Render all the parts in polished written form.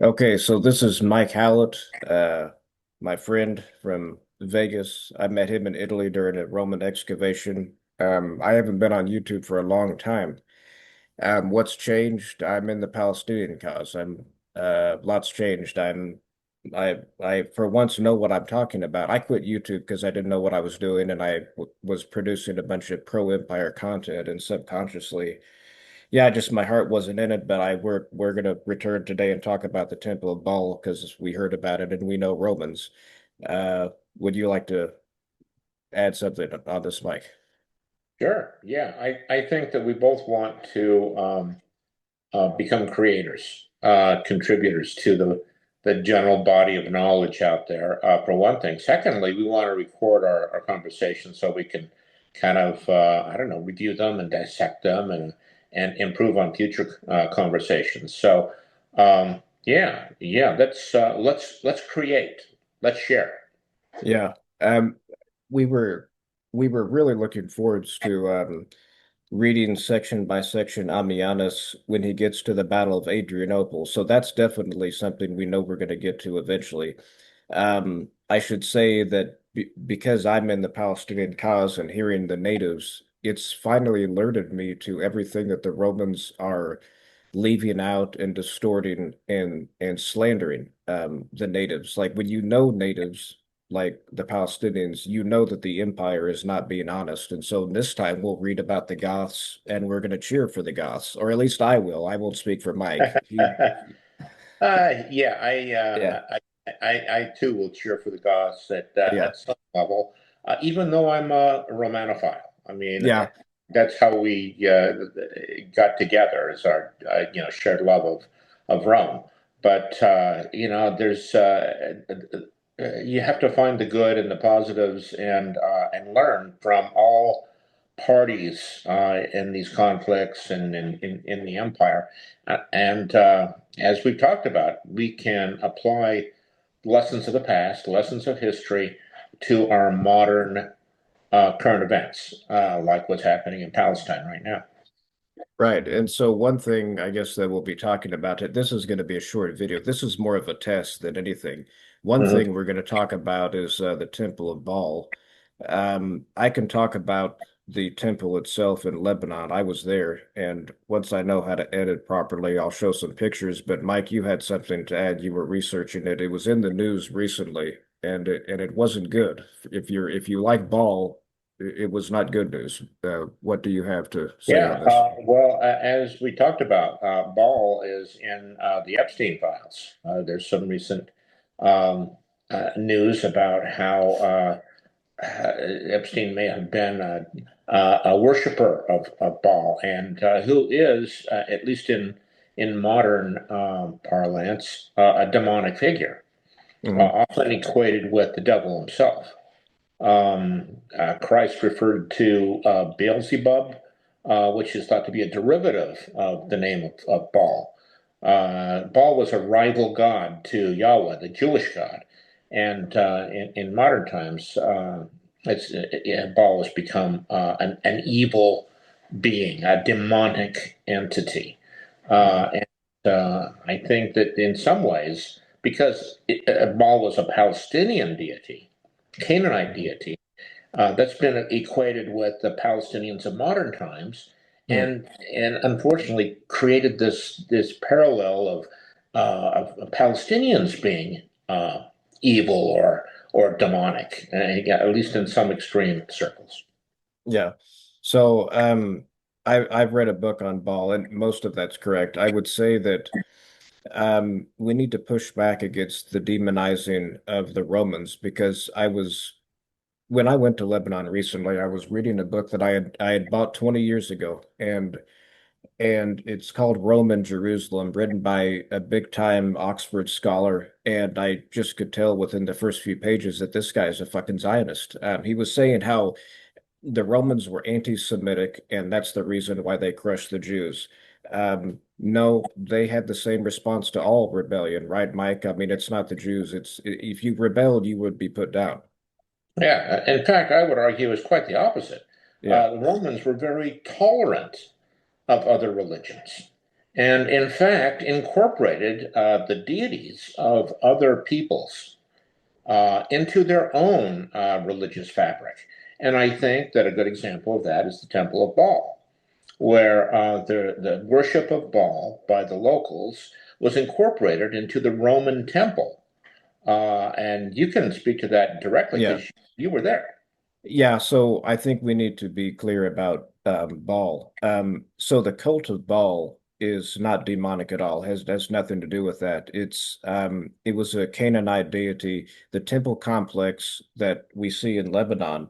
Okay, so this is Mike Hallett, my friend from Vegas. I met him in Italy during a Roman excavation. I haven't been on YouTube for a long time. What's changed? I'm in the Palestinian cause. Lots changed. I for once know what I'm talking about. I quit YouTube because I didn't know what I was doing, and I w was producing a bunch of pro-empire content, and subconsciously. Yeah, just my heart wasn't in it, but we're gonna return today and talk about the Temple of Baal because we heard about it and we know Romans. Uh, would you like to add something on this, Mike? Sure. Yeah, I think that we both want to become creators, contributors to the general body of knowledge out there, for one thing. Secondly, we want to record our conversations so we can kind of, I don't know, review them and dissect them and improve on future conversations. So, yeah, let's create, let's share. Yeah. Um, we were we were really looking forwards to reading section by section Ammianus when he gets to the Battle of Adrianople. So that's definitely something we know we're going to get to eventually. I should say that because I'm in the Palestinian cause and hearing the natives, it's finally alerted me to everything that the Romans are leaving out and distorting and slandering the natives. Like when you know natives, like the Palestinians, you know that the empire is not being honest. And so this time we'll read about the Goths and we're going to cheer for the Goths, or at least I will. I won't speak for Mike. Yeah, Yeah, I too will cheer for the Goths yeah, at some level, even though I'm a Romanophile. I mean, yeah. that's how we got together, is our shared love of Rome. But there's you have to find the good and the positives and learn from all parties in these conflicts and in the empire. And As we've talked about, we can apply lessons of the past, lessons of history to our modern current events, like what's happening in Palestine right now. Right. And so one thing I guess that we'll be talking about it, this is going to be a short video. This is more of a test than anything. One Mhm. thing we're going to talk about is the Temple of Baal. I can talk about the temple itself in Lebanon. I was there, and once I know how to edit properly, I'll show some pictures. But Mike, you had something to add. You were researching it. It was in the news recently, and it wasn't good. If you like Baal, it was not good news. What do you have to say on Yeah, this? as we talked about, Ball is in the Epstein files. There's some recent um, news about how Epstein may have been a worshiper of Baal, and who is, at least in modern parlance, a demonic figure, Hmm. often equated with the devil himself. Christ referred to Beelzebub, which is thought to be a derivative of the name of Baal. Baal was a rival god to Yahweh, the Jewish god, and in modern times, Baal has become an evil being, a demonic entity. Hmm. I think that in some ways, because Baal was a Palestinian deity, Canaanite Hmm. deity, that's been equated with the Palestinians of modern times, Hmm. and unfortunately created this parallel of Palestinians being evil or demonic, yeah, at least in some extreme circles. Yeah. So, I've read a book on Ball, and most of that's correct. I would say that we need to push back against the demonizing of the Romans because when I went to Lebanon recently, I was reading a book that I had bought 20 years ago, and it's called Rome and Jerusalem, written by a big time Oxford scholar. And I just could tell within the first few pages that this guy is a fucking Zionist. He was saying how the Romans were anti-Semitic, and that's the reason why they crushed the Jews. No, they had the same response to all rebellion, right, Mike? I mean, it's not the Jews. It's if you rebelled, you would be put down. Yeah, in fact, I would argue it's quite the opposite. Yeah. The Romans were very tolerant of other religions. and in fact incorporated the deities of other peoples into their own religious fabric. And I think that a good example of that is the Temple of Baal, where the worship of Baal by the locals was incorporated into the Roman temple. And you can speak to that directly Yeah. because you were there. Yeah, so I think we need to be clear about Baal. So the cult of Baal is not demonic at all. Has nothing to do with that. It was a Canaanite deity. The temple complex that we see in Lebanon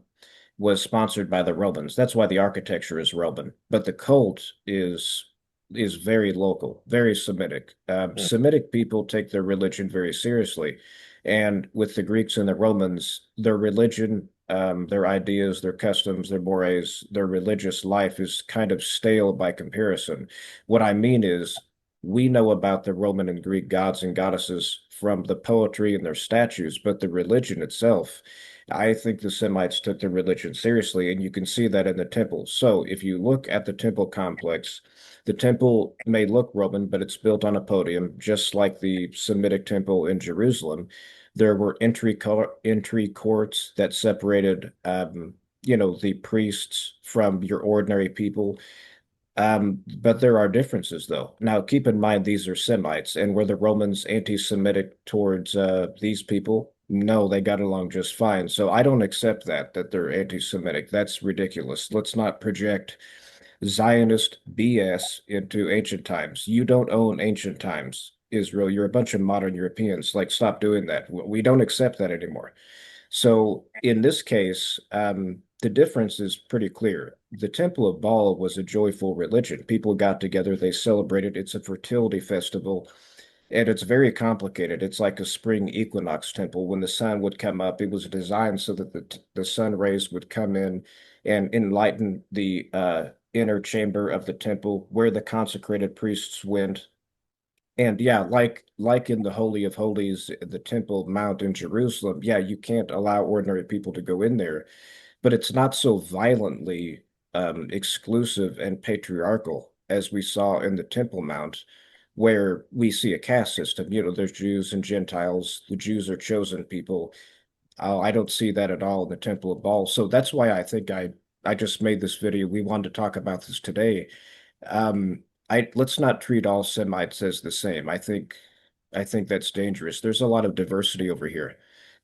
was sponsored by the Romans. That's why the architecture is Roman. But the cult is very local, very Semitic. Mm. Semitic people take their religion very seriously. And with the Greeks and the Romans, their religion, their ideas, their customs, their mores, their religious life is kind of stale by comparison. What I mean is, we know about the Roman and Greek gods and goddesses from the poetry and their statues, but the religion itself, I think the Semites took their religion seriously, and you can see that in the temple. So if you look at the temple complex, the temple may look Roman, but it's built on a podium, just like the Semitic temple in Jerusalem. There were entry courts that separated, the priests from your ordinary people. But there are differences, though. Now, keep in mind these are Semites, and were the Romans anti-Semitic towards these people? No, they got along just fine. So I don't accept that they're anti-Semitic. That's ridiculous. Let's not project Zionist BS into ancient times. You don't own ancient times, Israel. You're a bunch of modern Europeans. Like, stop doing that. We don't accept that anymore. So in this case, the difference is pretty clear. The Temple of Baal was a joyful religion. People got together, they celebrated. It's a fertility festival, and it's very complicated. It's like a spring equinox temple. When the sun would come up, it was designed so that the sun rays would come in and enlighten the inner chamber of the temple where the consecrated priests went. And yeah, like in the Holy of Holies, the Temple Mount in Jerusalem, yeah, you can't allow ordinary people to go in there, but it's not so violently exclusive and patriarchal as we saw in the Temple Mount, where we see a caste system. There's Jews and Gentiles. The Jews are chosen people. I don't see that at all in the Temple of Baal. So that's why I think I just made this video. We wanted to talk about this today. I Let's not treat all Semites as the same. I think that's dangerous. There's a lot of diversity over here,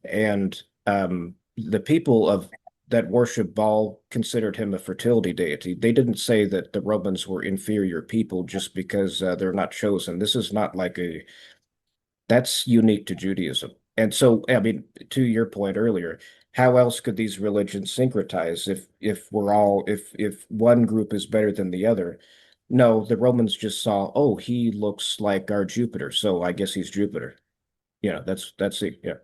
and the people of that worship Baal considered him a fertility deity. They didn't say that the Romans were inferior people just because they're not chosen. This is not like a That's unique to Judaism. And so, I mean, to your point earlier, how else could these religions syncretize if one group is better than the other? No, the Romans just saw, oh, he looks like our Jupiter, so I guess he's Jupiter. That's it. Yeah.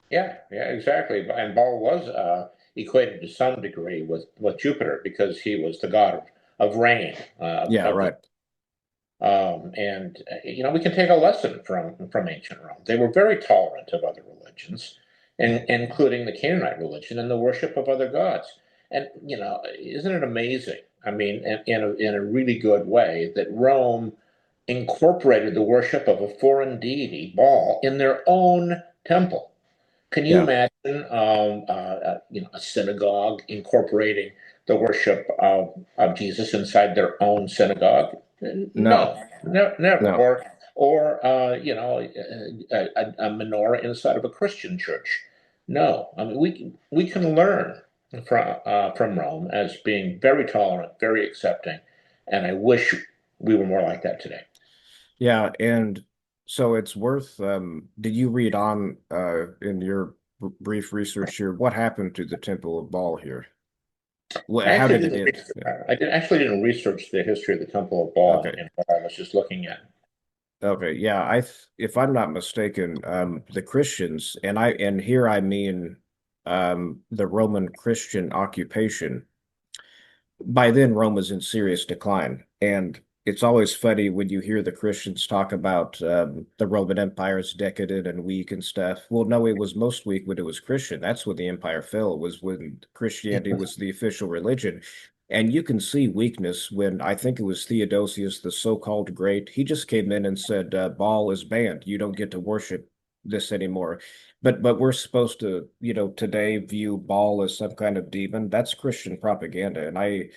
Yeah, yeah, exactly. And Baal was equated to some degree with Jupiter because he was the god of rain, Yeah, of the right. and we can take a lesson from ancient Rome. They were very tolerant of other religions, and including the Canaanite religion and the worship of other gods. And isn't it amazing? I mean, in a really good way that Rome incorporated the worship of a foreign deity, Baal, in their own temple. Can you Yeah. imagine, a synagogue incorporating the worship of Jesus inside their own synagogue? No, No, never. no. A menorah inside of a Christian church. No, I mean we can learn from Rome as being very tolerant, very accepting, and I wish we were more like that today. Yeah, and so it's worth did you read on in your brief research here what happened to the Temple of Baal here? I How actually did it didn't. end? Yeah. Actually didn't research the history of the Temple of Baal Okay. and what I was just looking at. Okay, yeah, if I'm not mistaken, the Christians, and here I mean the Roman Christian occupation. By then, Rome was in serious decline, and it's always funny when you hear the Christians talk about the Roman Empire is decadent and weak and stuff. Well, no, it was most weak when it was Christian. That's when the empire fell, was when Christianity was the official religion. And you can see weakness when I think it was Theodosius, the so-called great. He just came in and said, Baal is banned. You don't get to worship this anymore. But we're supposed to, today view Baal as some kind of demon. That's Christian propaganda. And I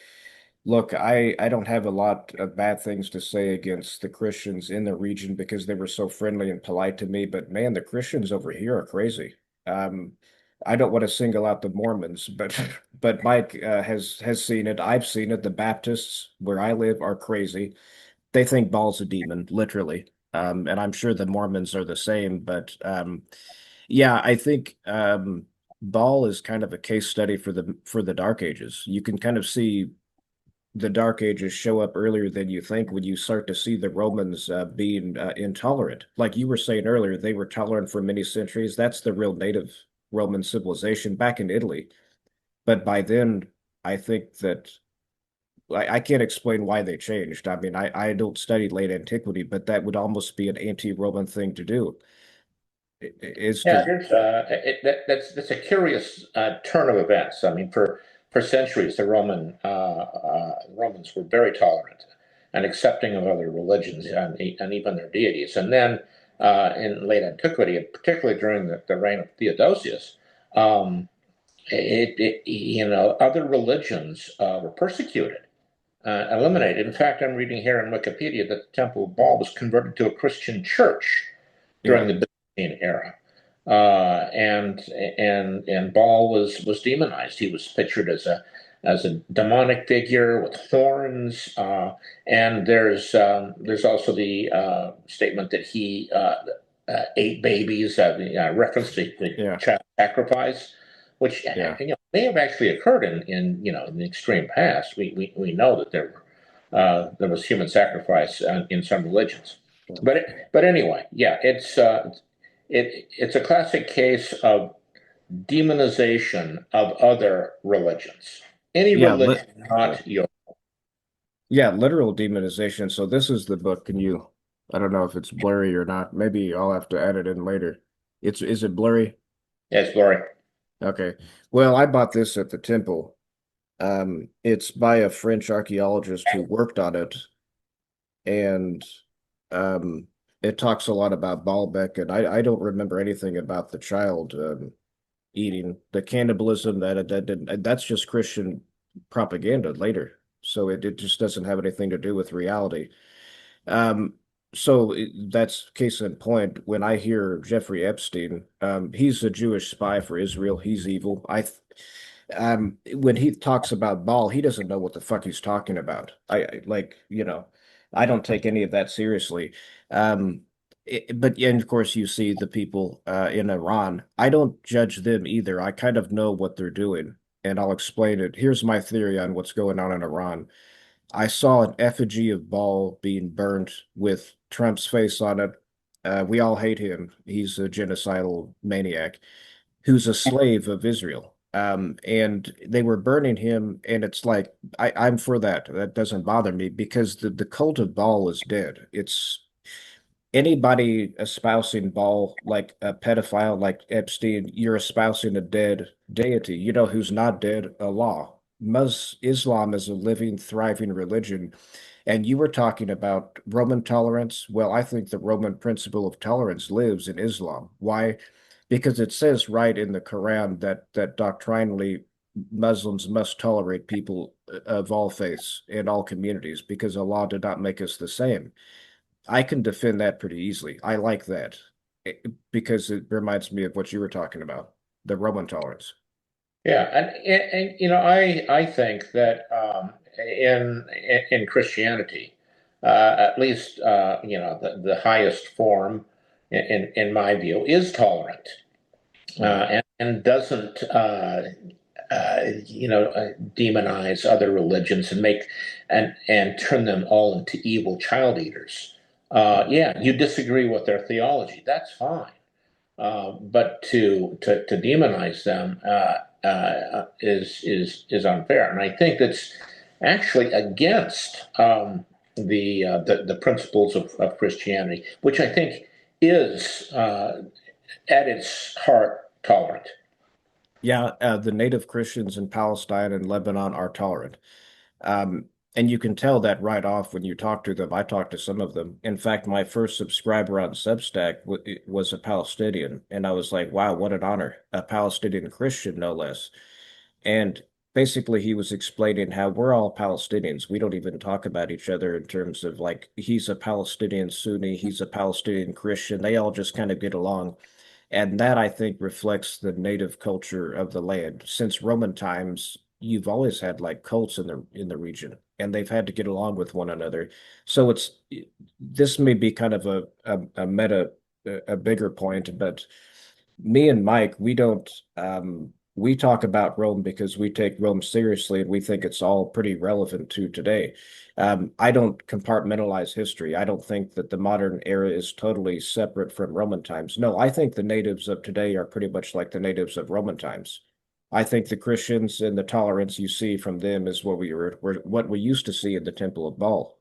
don't have a lot of bad things to say against the Christians in the region because they were so friendly and polite to me. But man, the Christians over here are crazy. Um, I don't want to single out the Mormons, but but Mike has seen it. I've seen it. The Baptists where I live are crazy. They think Baal's a demon, literally. And I'm sure the Mormons are the same. But yeah, I think Baal is kind of a case study for the Dark Ages. You can kind of see the Dark Ages show up earlier than you think when you start to see the Romans being intolerant. Like you were saying earlier, they were tolerant for many centuries. That's the real native Roman civilization back in Italy. But by then, I think that I can't explain why they changed. I mean, I don't study late antiquity, but that would almost be an anti-Roman thing to do, is Yeah, to, that's a curious turn of events. I mean, for centuries, the Romans were very tolerant and accepting of other religions and even their deities. And then in late antiquity, and particularly during the reign of Theodosius, um, other religions were persecuted, yeah, eliminated. In fact, I'm reading here in Wikipedia that the Temple of Baal was converted to a Christian church during yeah, the Byzantine era. And Baal was demonized. He was pictured as a demonic figure with horns. And there's also the statement that he ate babies, reference to the yeah, child sacrifice, which yeah, may have actually occurred in the extreme past. We know that there was human sacrifice in some religions. But anyway, yeah, it's a classic case of demonization of other religions. Any yeah, lit, religion yeah. not your. Yeah, literal demonization. So this is the book. I don't know if it's blurry or not. Maybe I'll have to add it in later. Is it blurry? Yes, glory. Okay. Well, I bought this at the Temple. It's by a French archaeologist who worked on it, and um, it talks a lot about Baalbek, and I don't remember anything about the child eating the cannibalism that's just Christian propaganda later. So it just doesn't have anything to do with reality. Um, that's case in point. When I hear Jeffrey Epstein, he's a Jewish spy for Israel. He's evil. When he talks about Baal, he doesn't know what the fuck he's talking about. I don't take any of that seriously. Um, but and of course, you see the people in Iran. I don't judge them either. I kind of know what they're doing, and I'll explain it. Here's my theory on what's going on in Iran. I saw an effigy of Baal being burnt with Trump's face on it. We all hate him. He's a genocidal maniac who's a slave of Israel. And they were burning him, and it's like I'm for that. That doesn't bother me because the cult of Baal is dead. It's anybody espousing Baal like a pedophile like Epstein, you're espousing a dead deity. You know who's not dead? Allah. Islam is a living, thriving religion. And you were talking about Roman tolerance. Well, I think the Roman principle of tolerance lives in Islam. Why? Because it says right in the Quran that doctrinally Muslims must tolerate people of all faiths and all communities because Allah did not make us the same. I can defend that pretty easily. I like that because it reminds me of what you were talking about, the Roman tolerance. Yeah, and I think that in Christianity, at least the highest form in my view is tolerant, Yeah. and doesn't demonize other religions and turn them all into evil child eaters. Mhm. Yeah, you disagree with their theology, that's fine. But to demonize them is unfair, and I think that's actually against the principles of Christianity, which I think is at its heart tolerant. Yeah, the native Christians in Palestine and Lebanon are tolerant. And you can tell that right off when you talk to them. I talked to some of them. In fact, my first subscriber on Substack was a Palestinian, and I was like, "Wow, what an honor! A Palestinian Christian, no less." And basically, he was explaining how we're all Palestinians. We don't even talk about each other in terms of like he's a Palestinian Sunni, he's a Palestinian Christian. They all just kind of get along. And that I think reflects the native culture of the land. Since Roman times, you've always had like cults in the region, and they've had to get along with one another. So it's this may be kind of a meta a bigger point, but me and Mike, we don't we talk about Rome because we take Rome seriously and we think it's all pretty relevant to today. I don't compartmentalize history. I don't think that the modern era is totally separate from Roman times. No, I think the natives of today are pretty much like the natives of Roman times. I think the Christians and the tolerance you see from them is what we used to see in the Temple of Baal.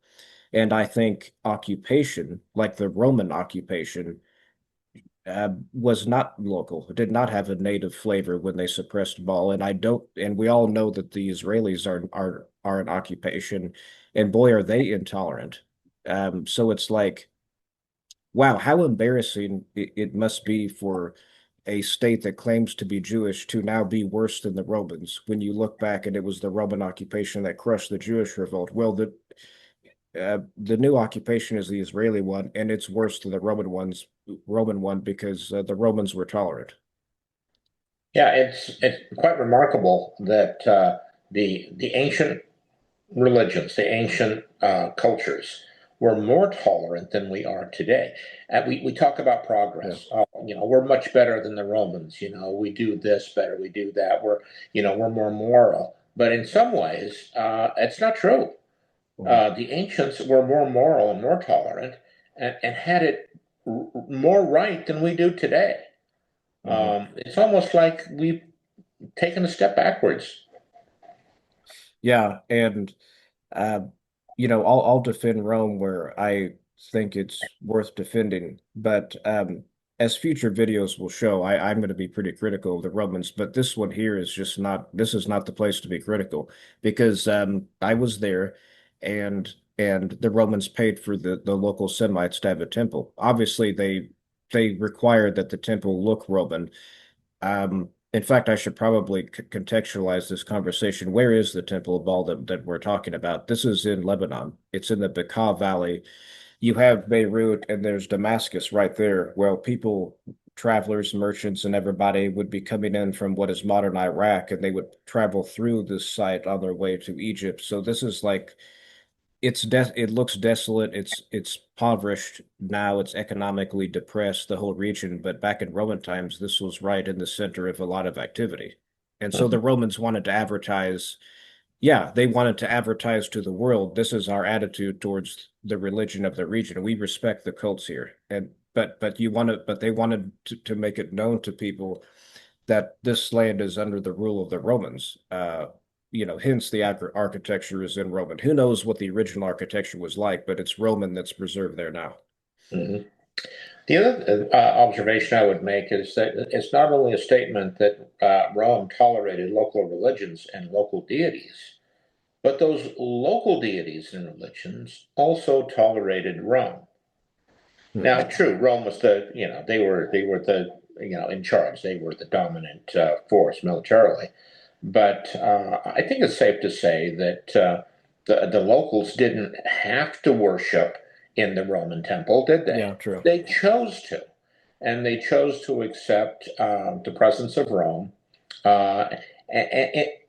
And I think occupation, like the Roman occupation, was not local, did not have a native flavor when they suppressed Baal. And I don't, and we all know that the Israelis are an occupation, and boy, are they intolerant. So it's like, wow, how embarrassing it must be for a state that claims to be Jewish to now be worse than the Romans when you look back and it was the Roman occupation that crushed the Jewish revolt. Well, the new occupation is the Israeli one, and it's worse than the Roman one because the Romans were tolerant. Yeah, it's quite remarkable that the ancient religions, the ancient cultures, were more tolerant than we are today. And we talk about Yeah. progress. We're much better than the Romans. We do this better, we do that. We're more moral. But in some ways, it's not true. Mhm. The ancients were more moral and more tolerant and had it more right than we do today. Mhm. It's almost like we've taken a step backwards. Yeah, and uh, I'll defend Rome where I think it's worth defending, but as future videos will show, I'm going to be pretty critical of the Romans, but this one here is just not. This is not the place to be critical because I was there, and the Romans paid for the local Semites to have a temple. Obviously, they required that the temple look Roman. In fact, I should probably contextualize this conversation. Where is the Temple of Baal that we're talking about? This is in Lebanon. It's in the Bekaa Valley. You have Beirut and there's Damascus right there. Well, people, travelers, merchants, and everybody would be coming in from what is modern Iraq, and they would travel through this site on their way to Egypt. So this is like it looks desolate. It's impoverished now. It's economically depressed, the whole region. But back in Roman times, this was right in the center of a lot of activity. And so the Mhm. Romans wanted to advertise, yeah, they wanted to advertise to the world, this is our attitude towards the religion of the region. We respect the cults here. And but they wanted to make it known to people that this land is under the rule of the Romans. Hence the architecture is in Roman. Who knows what the original architecture was like, but it's Roman that's preserved there now. Mhm. The other observation I would make is that it's not only a statement that Rome tolerated local religions and local deities, but those local deities and religions also tolerated Rome. Now, Hmm. true, Rome was they were the in charge. They were the dominant force militarily. But I think it's safe to say that the locals didn't have to worship in the Roman temple, did they? Yeah, true. They chose to, and they chose to accept the presence of Rome. And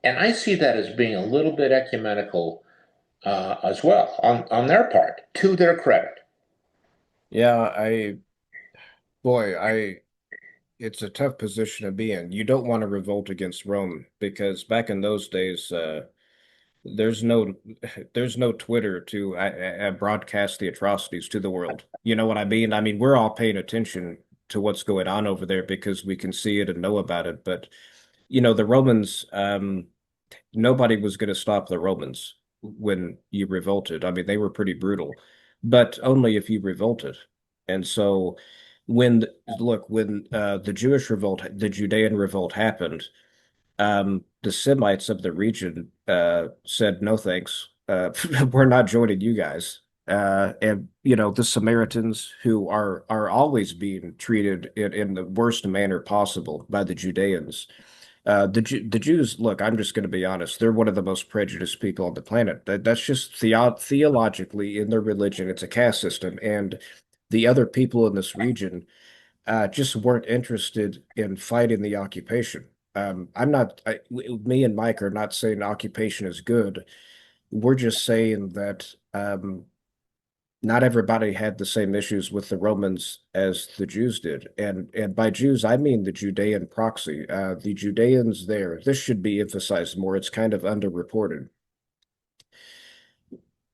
I see that as being a little bit ecumenical as well on their part, to their credit. Yeah, I it's a tough position to be in. You don't want to revolt against Rome because back in those days, there's no there's no Twitter to broadcast the atrocities to the world. You know what I mean? I mean, we're all paying attention to what's going on over there because we can see it and know about it. But the Romans, nobody was going to stop the Romans when you revolted. I mean, they were pretty brutal, but only if you revolted. And so when the Jewish revolt, the Judean revolt happened, the Semites of the region said no thanks. We're not joining you guys. And the Samaritans who are always being treated in the worst manner possible by the Judeans. The Jews, look, I'm just going to be honest. They're one of the most prejudiced people on the planet. That's just theologically in their religion. It's a caste system, and the other people in this region just weren't interested in fighting the occupation. I'm not, me and Mike are not saying occupation is good. We're just saying that not everybody had the same issues with the Romans as the Jews did. And by Jews, I mean the Judean proxy. The Judeans there, this should be emphasized more. It's kind of underreported.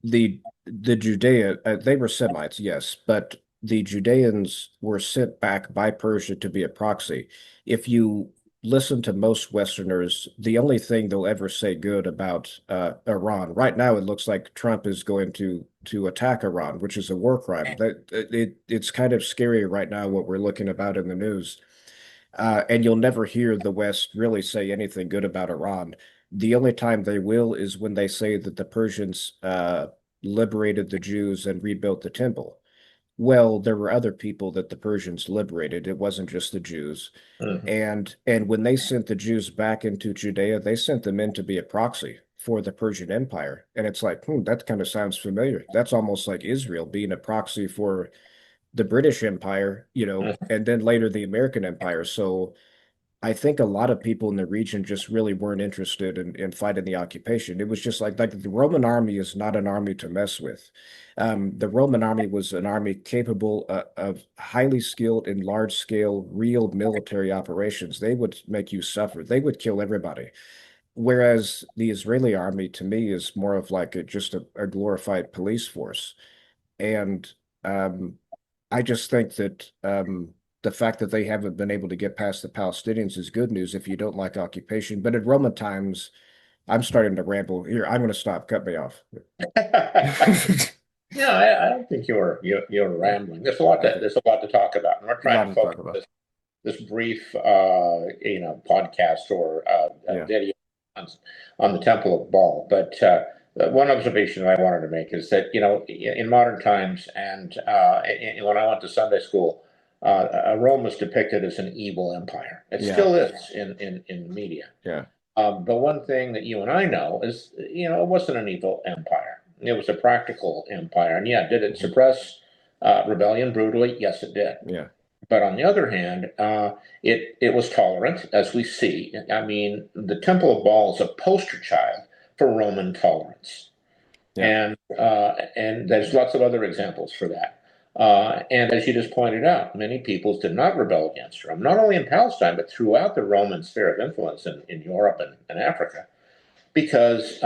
The Judea, they were Semites, yes, but the Judeans were sent back by Persia to be a proxy. If you listen to most Westerners, the only thing they'll ever say good about Iran right now, it looks like Trump is going to attack Iran, which is a war crime. It's kind of scary right now what we're looking about in the news. And you'll never hear the West really say anything good about Iran. The only time they will is when they say that the Persians liberated the Jews and rebuilt the temple. Well, there were other people that the Persians liberated. It wasn't just the Jews. Mhm. And when they sent the Jews back into Judea, they sent them in to be a proxy for the Persian Empire. And it's like, that kind of sounds familiar. That's almost like Israel being a proxy for the British Empire, and then later the American Empire. So I think a lot of people in the region just really weren't interested in fighting the occupation. It was just like the Roman army is not an army to mess with. The Roman army was an army capable of highly skilled in large scale, real military operations. They would make you suffer. They would kill everybody. Whereas the Israeli army, to me, is more of like just a glorified police force. And um, I just think that the fact that they haven't been able to get past the Palestinians is good news if you don't like occupation. But in Roman times, I'm starting to ramble here. I'm going to stop. Cut me off. Yeah, I don't think you're Yeah. rambling. Okay. There's a lot to talk about, and we're A trying lot to to focus talk about. this brief podcast or Yeah. video on, on the Temple of Baal. But one observation I wanted to make is that in modern times and when I went to Sunday school, Rome was depicted as an evil empire. It Yeah. still is in the media. Yeah. The one thing that you and I know is, it wasn't an evil empire. It was a practical empire. And yeah, did it Mhm. suppress rebellion brutally? Yes, it did. Yeah. But on the other hand, it was tolerant, as we see. I mean, the Temple of Baal is a poster child for Roman tolerance, Yeah. and there's lots of other examples for that. And as you just pointed out, many peoples did not rebel against Rome, not only in Palestine but throughout the Roman sphere of influence in Europe and Africa, because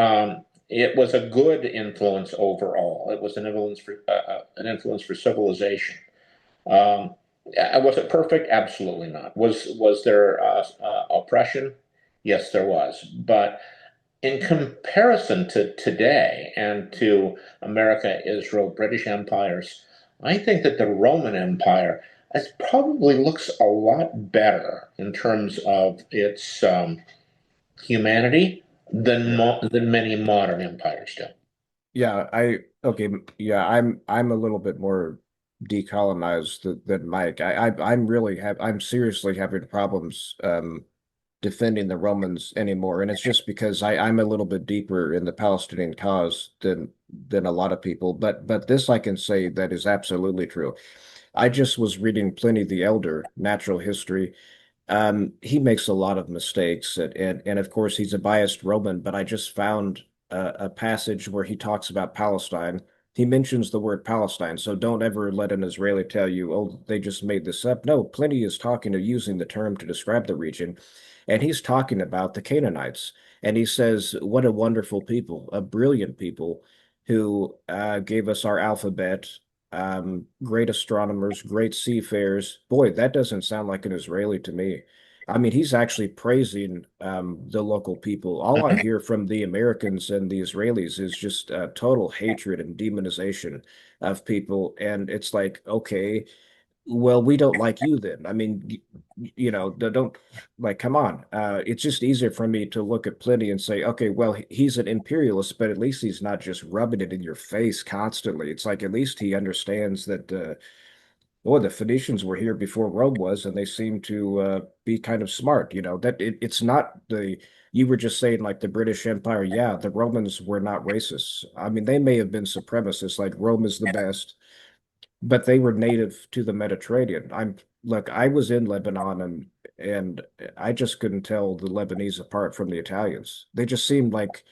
it was a good influence overall. It was an influence for civilization. Um, was it perfect? Absolutely not. Was there oppression? Yes, there was. But in comparison to today and to America, Israel, British empires, I think that the Roman Empire probably looks a lot better in terms of its humanity Yeah. than many modern empires do. Yeah. Okay. Yeah. I'm a little bit more decolonized than Mike. I'm seriously having problems defending the Romans anymore. And it's just because I'm a little bit deeper in the Palestinian cause than a lot of people. But this I can say that is absolutely true. I just was reading Pliny the Elder, natural history. He makes a lot of mistakes, and of course he's a biased Roman, but I just found a passage where he talks about Palestine. He mentions the word Palestine, so don't ever let an Israeli tell you, oh, they just made this up. No, Pliny is talking or using the term to describe the region, and he's talking about the Canaanites. And he says, what a wonderful people, a brilliant people who gave us our alphabet, great astronomers, great seafarers. Boy, that doesn't sound like an Israeli to me. I mean, he's actually praising the local people. All I hear from the Americans and the Israelis is just total hatred and demonization of people. And it's like, okay, well, we don't like you then. I mean, don't like, come on. It's just easier for me to look at Pliny and say, okay, well, he's an imperialist, but at least he's not just rubbing it in your face constantly. It's like at least he understands that, well, the Phoenicians were here before Rome was, and they seem to be kind of smart. It's not you were just saying like the British Empire. Yeah, the Romans were not racists. I mean, they may have been supremacists, like Rome is the best, but they were native to the Mediterranean. Look, I was in Lebanon and I just couldn't tell the Lebanese apart from the Italians. They just seemed like,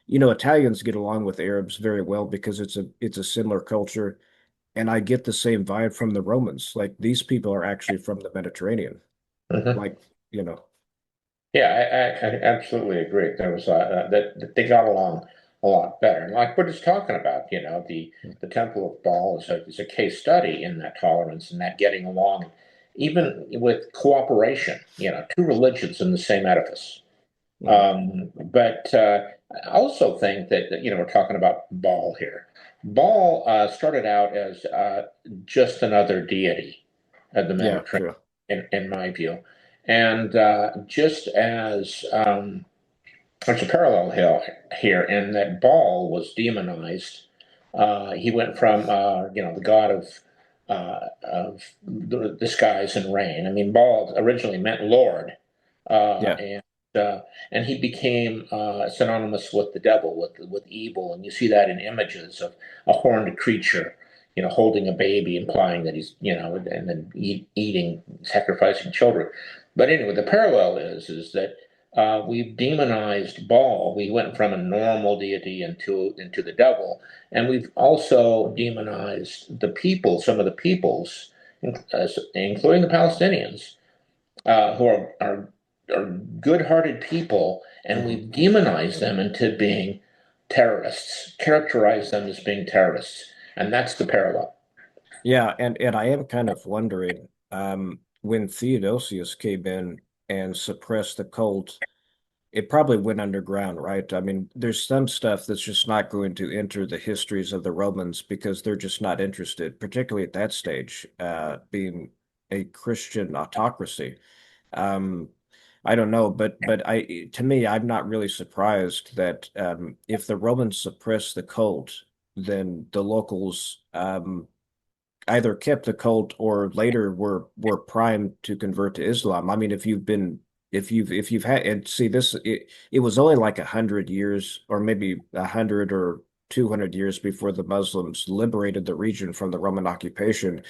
Italians get along with Arabs very well because it's a similar culture. And I get the same vibe from the Romans. Like these people are actually from the Mediterranean. Mhm. Like, you know, Yeah, I absolutely agree. There was that they got along a lot better. And like we're just talking about, the Temple of Baal is a case study in that tolerance and that getting along, even with cooperation. Two religions in the same edifice. mhm. But I also think that we're talking about Baal here. Baal started out as just another deity of the Yeah, Mediterranean, true. in my view. And just as there's a parallel here in that Baal was demonized. He went from the god of the skies and rain. I mean, Baal originally meant Lord, Yeah. and and he became synonymous with the devil, with evil, and you see that in images of a horned creature, holding a baby, implying that he's and then eating, sacrificing children. But anyway, the parallel is that we've demonized Baal. We went from a normal deity into the devil, and we've also demonized the people, some of the peoples, including the Palestinians, who are good-hearted people, and Mhm. we've demonized them into being terrorists, characterized them as being terrorists, and that's the parallel. Yeah, and I am kind of wondering, when Theodosius came in and suppressed the cult, it probably went underground, right? I mean, there's some stuff that's just not going to enter the histories of the Romans because they're just not interested, particularly at that stage, being a Christian autocracy. Um, I don't know, but to me, I'm not really surprised that if the Romans suppressed the cult, then the locals either kept the cult or later were primed to convert to Islam. I mean, if you've had and see this, it was only like 100 years or maybe 100 or 200 years before the Muslims liberated the region from the Roman occupation.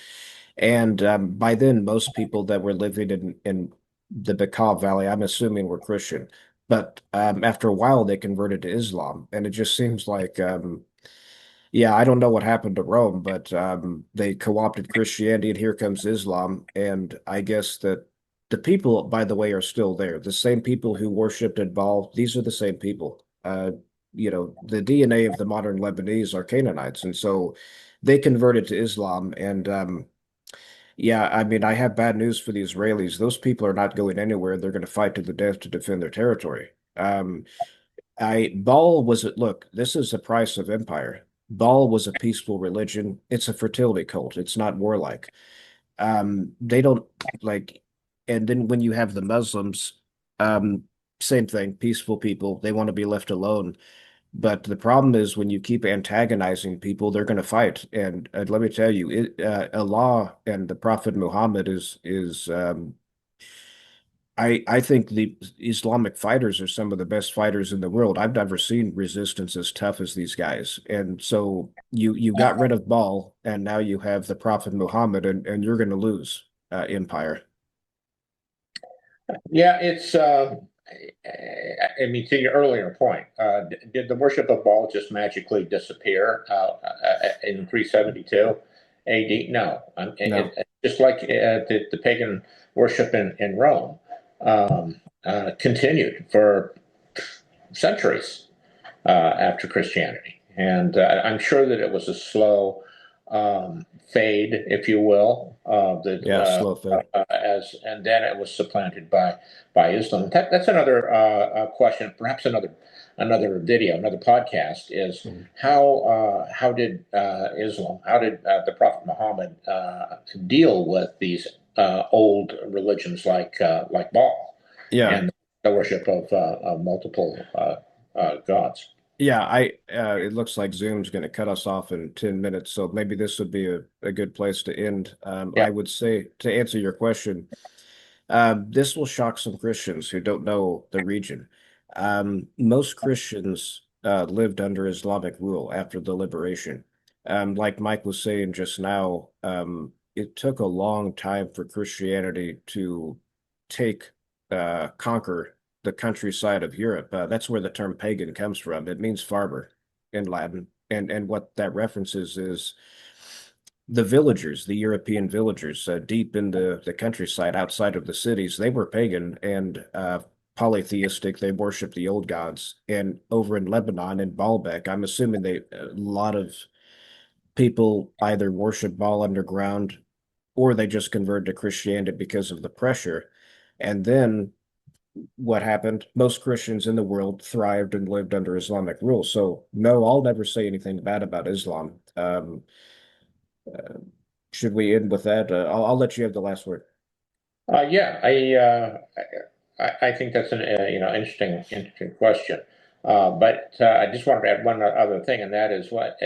And by then, most people that were living in the Bekaa Valley, I'm assuming, were Christian. But after a while, they converted to Islam, and it just seems like yeah, I don't know what happened to Rome, but they co-opted Christianity, and here comes Islam. And I guess that the people, by the way, are still there. The same people who worshipped at Baal, these are the same people. The DNA of the modern Lebanese are Canaanites, and so they converted to Islam. And yeah, I mean, I have bad news for the Israelis. Those people are not going anywhere. They're going to fight to the death to defend their territory. Baal was look, this is the price of empire. Baal was a peaceful religion. It's a fertility cult. It's not warlike. They don't like, and then when you have the Muslims, um, same thing, peaceful people. They want to be left alone. But the problem is when you keep antagonizing people, they're going to fight. And let me tell you, Allah and the Prophet Muhammad is I think the Islamic fighters are some of the best fighters in the world. I've never seen resistance as tough as these guys. And so you got rid of Baal, and now you have the Prophet Muhammad, and you're going to lose empire. Yeah, it's. I mean, to your earlier point, did the worship of Baal just magically disappear in 372 AD? No, No. just like the pagan worship in Rome continued for centuries after Christianity, and I'm sure that it was a slow fade, if you will, Yeah, slow fade. as and then it was supplanted by Islam. That's another question, perhaps another video, another podcast is Mhm. how did Islam, how did the Prophet Muhammad deal with these old religions like Baal Yeah. and the worship of multiple gods? Yeah, it looks like Zoom's going to cut us off in 10 minutes, so maybe this would be a good place to end. Yeah. I would say to answer your question, this will shock some Christians who don't know the region. Most Christians lived under Islamic rule after the liberation. Like Mike was saying just now, it took a long time for Christianity to take conquer the countryside of Europe. That's where the term pagan comes from. It means farmer in Latin, and what that references is the villagers, the European villagers, deep in the countryside outside of the cities, they were pagan and polytheistic. They worshiped the old gods. And over in Lebanon in Baalbek, I'm assuming a lot of people either worship Baal underground or they just converted to Christianity because of the pressure. And then what happened? Most Christians in the world thrived and lived under Islamic rule. So no, I'll never say anything bad about Islam. Uh, should we end with that? I'll let you have the last word. Yeah, I think that's an interesting question. But I just wanted to add one other thing, and that is what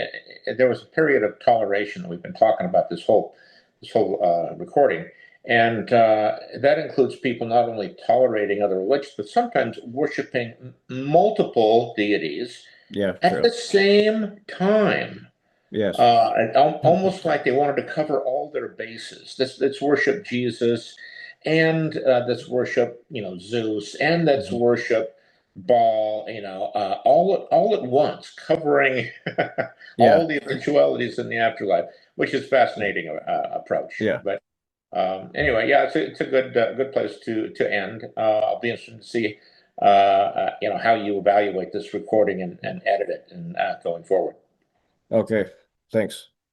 there was a period of toleration. We've been talking about this whole recording, and that includes people not only tolerating other religions, but sometimes worshiping multiple deities Yeah, at true. the same time. Yes. Almost like they wanted to cover all their bases. Let's worship Jesus, and let's worship, Zeus, and let's Mhm. worship Baal, all at once, covering Yeah. all the eventualities in the afterlife, which is fascinating approach. Yeah. But anyway, yeah, it's a good place to end. I'll be interested to see how you evaluate this recording and edit it and going forward. Okay. Thanks.